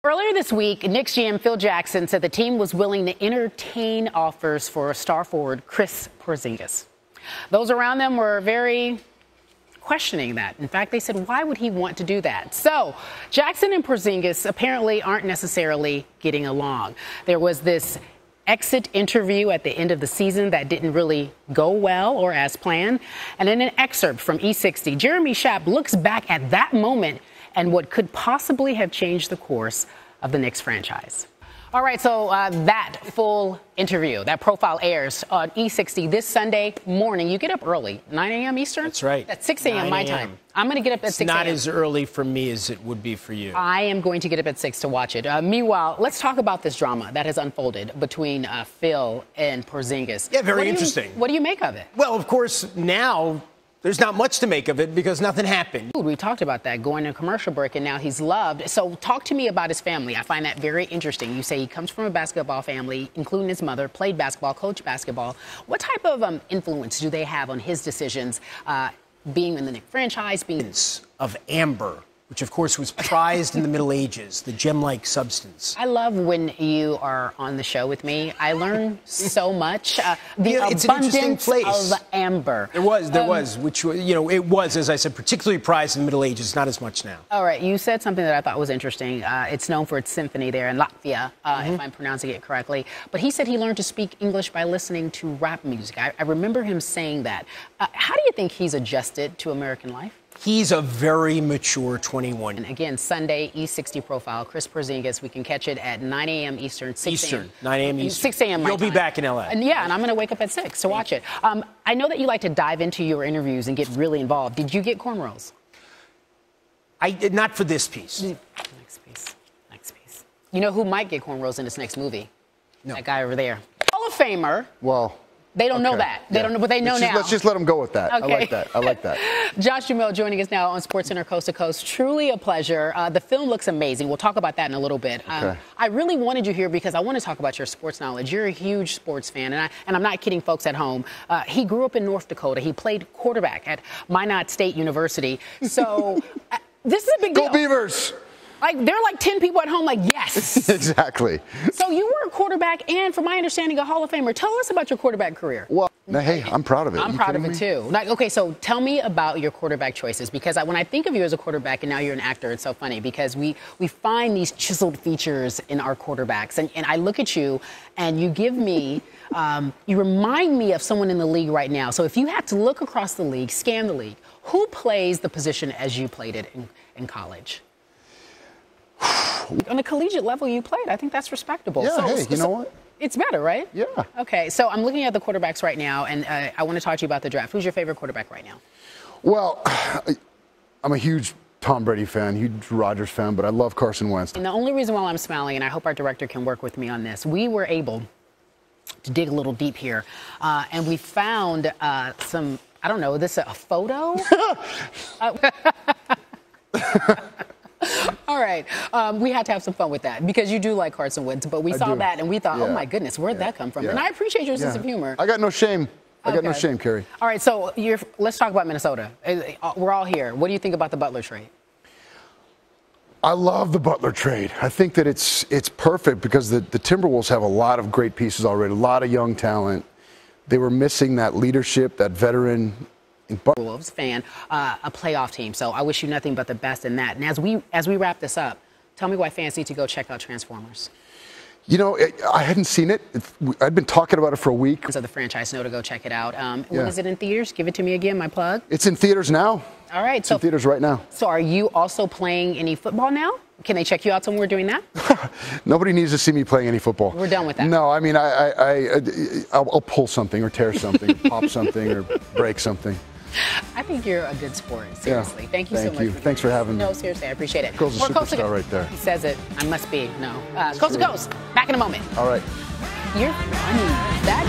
Earlier this week, Knicks GM Phil Jackson said the team was willing to entertain offers for star forward Chris Porzingis. Those around them were very questioning that. In fact, they said, why would he want to do that? So Jackson and Porzingis apparently aren't necessarily getting along. There was this exit interview at the end of the season that didn't really go well or as planned. And in an excerpt from E60, Jeremy Schaap looks back at that moment and what could possibly have changed the course of the Knicks franchise. All right, so that full interview, that profile airs on E60 this Sunday morning. You get up early, 9 a.m. Eastern? That's right. That's 6 a.m. my time. I'm going to get up at 6 a.m. It's not as early for me as it would be for you. I am going to get up at 6 to watch it. Meanwhile, let's talk about this drama that has unfolded between Phil and Porzingis. Yeah, very interesting. What do you make of it? Well, of course, now there's not much to make of it because nothing happened. We talked about that going to a commercial break, and now he's loved. So talk to me about his family. I find that very interesting. You say he comes from a basketball family, including his mother, played basketball, coached basketball. What type of influence do they have on his decisions being in the Knicks franchise? Of amber, which of course was prized in the Middle Ages, the gem-like substance. I love when you are on the show with me. I learn so much. It's an interesting place. Of amber. There was, which, it was, as I said, particularly prized in the Middle Ages, not as much now. All right, you said something that I thought was interesting. It's known for its symphony there in Latvia, if I'm pronouncing it correctly. But he said he learned to speak English by listening to rap music. I remember him saying that. How do you think he's adjusted to American life? He's a very mature 21. And again, Sunday, E60 profile, Chris Porzingis. We can catch it at 9 a.m. Eastern, 6 a.m. 9 a.m. Eastern. 6 a.m. my You'll time. be back in L.A. And I'm going to wake up at 6 to watch it. I know that you like to dive into your interviews and get really involved. Did you get cornrows? I did not for this piece. Next piece. You know who might get cornrows in this next movie? No. That guy over there. Hall of Famer. Well, they don't know that. They don't know, but they know now. Let's just let them go with that. Okay. I like that. Josh Jamil joining us now on SportsCenter Coast to Coast. Truly a pleasure. The film looks amazing. We'll talk about that in a little bit. Okay. I really wanted you here because I want to talk about your sports knowledge. You're a huge sports fan, and I'm not kidding folks at home. He grew up in North Dakota. He played quarterback at Minot State University. So this is a big deal. Go Beavers! Like, there are like 10 people at home like, yes. Exactly. So you were a quarterback and, from my understanding, a Hall of Famer. Tell us about your quarterback career. Well, hey, I'm proud of it. I'm proud of it, too. Like, okay, so tell me about your quarterback choices, because when I think of you as a quarterback and now you're an actor, it's so funny because we find these chiseled features in our quarterbacks. And I look at you and you give me, you remind me of someone in the league right now. So if you had to look across the league, scan the league, who plays the position as you played it in college? On a collegiate level, you played. I think that's respectable. Yeah, you know what? It's better, right? Yeah. Okay, so I'm looking at the quarterbacks right now, and I want to talk to you about the draft. Who's your favorite quarterback right now? Well, I'm a huge Tom Brady fan, huge Rodgers fan, but I love Carson Wentz. And the only reason why I'm smiling, and I hope our director can work with me on this, we were able to dig a little deep here, and we found some, I don't know, this a photo? All right. We had to have some fun with that because you do like Carson Wentz, but we saw that and we thought, oh, my goodness, where'd that come from? And I appreciate your sense of humor. I got no shame. I got no shame, Cari. All right, so let's talk about Minnesota. We're all here. What do you think about the Butler trade? I love the Butler trade. I think that it's perfect because the Timberwolves have a lot of great pieces already, a lot of young talent. They were missing that leadership, that veteran Wolves fan, a playoff team. So I wish you nothing but the best in that. And as we wrap this up, tell me why fans need to go check out Transformers. You know, I hadn't seen it. I'd been talking about it for a week. So the franchise know to go check it out. When is it in theaters? Give it to me again, my plug. It's in theaters now. All right. It's in theaters right now. So are you also playing any football now? Can they check you out somewhere doing that? Nobody needs to see me playing any football. We're done with that. No, I mean, I'll pull something or tear something, pop something or break something. I think you're a good sport. Seriously. Yeah. Thank you so much. Thanks for having me. No, seriously, I appreciate it. Girl's a superstar right there. He says it. I must be. No. Coast to Coast. Back in a moment. All right. You're funny. That